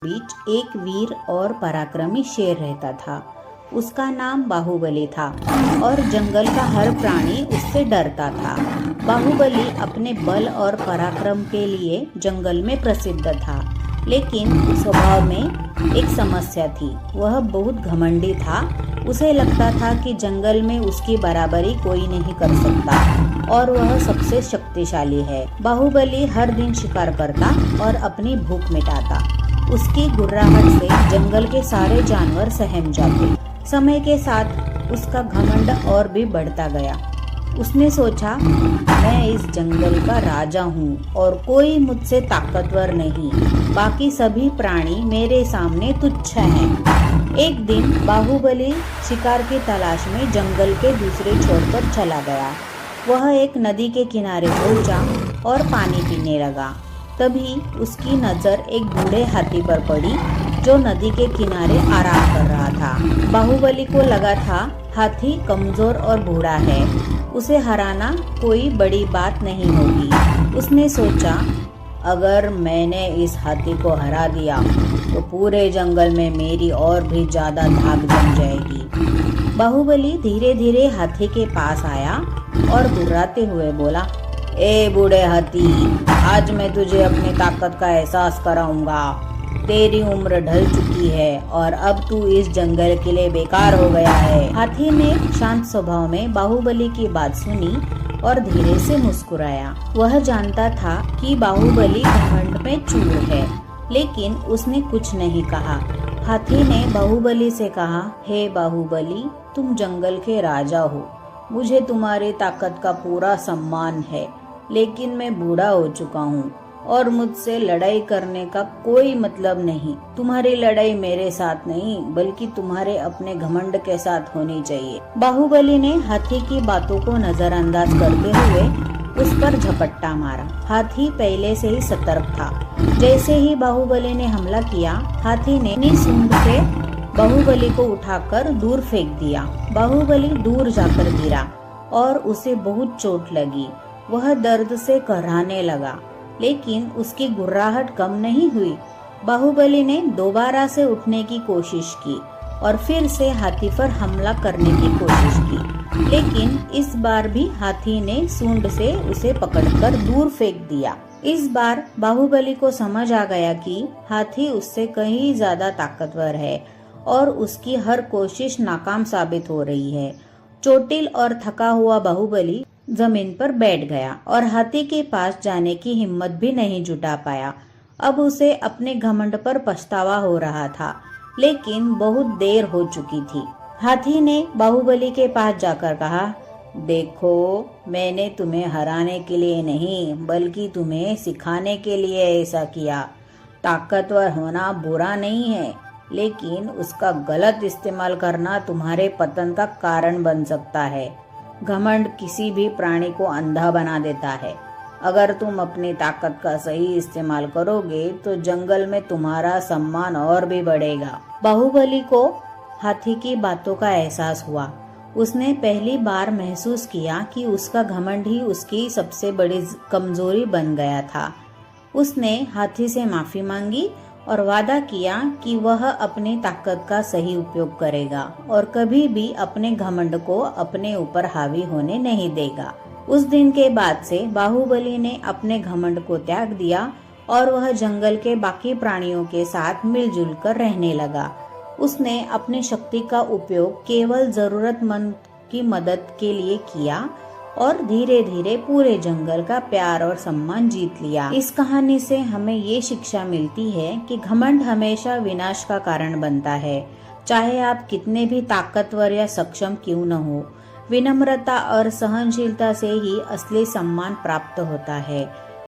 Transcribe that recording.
बीच एक वीर और पराक्रमी शेर रहता था। उसका नाम बाहुबली था और जंगल का हर प्राणी उससे डरता था। बाहुबली अपने बल और पराक्रम के लिए जंगल में प्रसिद्ध था, लेकिन स्वभाव में एक समस्या थी। वह बहुत घमंडी था। उसे लगता था कि जंगल में उसकी बराबरी कोई नहीं कर सकता और वह सबसे शक्तिशाली है। बाहुबली हर दिन शिकार करता और अपनी भूख मिटाता। उसकी गुर्राहट से जंगल के सारे जानवर सहम जाते। समय के साथ उसका घमंड और भी बढ़ता गया। उसने सोचा, मैं इस जंगल का राजा हूँ और कोई मुझसे ताकतवर नहीं। बाकी सभी प्राणी मेरे सामने तुच्छ हैं। एक दिन बाहुबली शिकार की तलाश में जंगल के दूसरे छोर पर चला गया। वह एक नदी के किनारे पहुंचा और पानी पीने लगा। तभी उसकी नजर एक बूढ़े हाथी पर पड़ी जो नदी के किनारे आराम कर रहा था। बाहुबली को लगा था हाथी कमजोर और बूढ़ा है, उसे हराना कोई बड़ी बात नहीं होगी। उसने सोचा, अगर मैंने इस हाथी को हरा दिया तो पूरे जंगल में मेरी और भी ज्यादा धाक जम जाएगी। बाहुबली धीरे धीरे हाथी के पास आया और गुर्राते हुए बोला, ए बूढ़े हाथी, आज मैं तुझे अपनी ताकत का एहसास कराऊंगा। तेरी उम्र ढल चुकी है और अब तू इस जंगल के लिए बेकार हो गया है। हाथी ने शांत स्वभाव में बाहुबली की बात सुनी और धीरे से मुस्कुराया। वह जानता था कि बाहुबली घमंड में चूर है, लेकिन उसने कुछ नहीं कहा। हाथी ने बाहुबली से कहा, हे बाहुबली, तुम जंगल के राजा हो, मुझे तुम्हारी ताकत का पूरा सम्मान है, लेकिन मैं बूढ़ा हो चुका हूँ और मुझसे लड़ाई करने का कोई मतलब नहीं। तुम्हारी लड़ाई मेरे साथ नहीं, बल्कि तुम्हारे अपने घमंड के साथ होनी चाहिए। बाहुबली ने हाथी की बातों को नजरअंदाज करते हुए उस पर झपट्टा मारा। हाथी पहले से ही सतर्क था। जैसे ही बाहुबली ने हमला किया, हाथी ने अपनी सूंड से बाहुबली को उठाकर दूर फेंक दिया। बाहुबली दूर जाकर गिरा और उसे बहुत चोट लगी। वह दर्द से कराहने लगा, लेकिन उसकी गुर्राहट कम नहीं हुई। बाहुबली ने दोबारा से उठने की कोशिश की और फिर से हाथी पर हमला करने की कोशिश की, लेकिन इस बार भी हाथी ने सूंड से उसे पकड़कर दूर फेंक दिया। इस बार बाहुबली को समझ आ गया कि हाथी उससे कहीं ज्यादा ताकतवर है और उसकी हर कोशिश नाकाम साबित हो रही है। चोटिल और थका हुआ बाहुबली जमीन पर बैठ गया और हाथी के पास जाने की हिम्मत भी नहीं जुटा पाया। अब उसे अपने घमंड पर पछतावा हो रहा था, लेकिन बहुत देर हो चुकी थी। हाथी ने बाहुबली के पास जाकर कहा, देखो, मैंने तुम्हें हराने के लिए नहीं, बल्कि तुम्हें सिखाने के लिए ऐसा किया। ताकतवर होना बुरा नहीं है, लेकिन उसका गलत इस्तेमाल करना तुम्हारे पतन का कारण बन सकता है। घमंड किसी भी प्राणी को अंधा बना देता है। अगर तुम अपनी ताकत का सही इस्तेमाल करोगे तो जंगल में तुम्हारा सम्मान और भी बढ़ेगा। बाहुबली को हाथी की बातों का एहसास हुआ। उसने पहली बार महसूस किया कि उसका घमंड ही उसकी सबसे बड़ी कमजोरी बन गया था। उसने हाथी से माफी मांगी और वादा किया कि वह अपनी ताकत का सही उपयोग करेगा और कभी भी अपने घमंड को अपने ऊपर हावी होने नहीं देगा। उस दिन के बाद से बाहुबली ने अपने घमंड को त्याग दिया और वह जंगल के बाकी प्राणियों के साथ मिलजुल कर रहने लगा। उसने अपनी शक्ति का उपयोग केवल जरूरतमंद की मदद के लिए किया और धीरे धीरे पूरे जंगल का प्यार और सम्मान जीत लिया। इस कहानी से हमें ये शिक्षा मिलती है कि घमंड हमेशा विनाश का कारण बनता है। चाहे आप कितने भी ताकतवर या सक्षम क्यों न हो, विनम्रता और सहनशीलता से ही असली सम्मान प्राप्त होता है।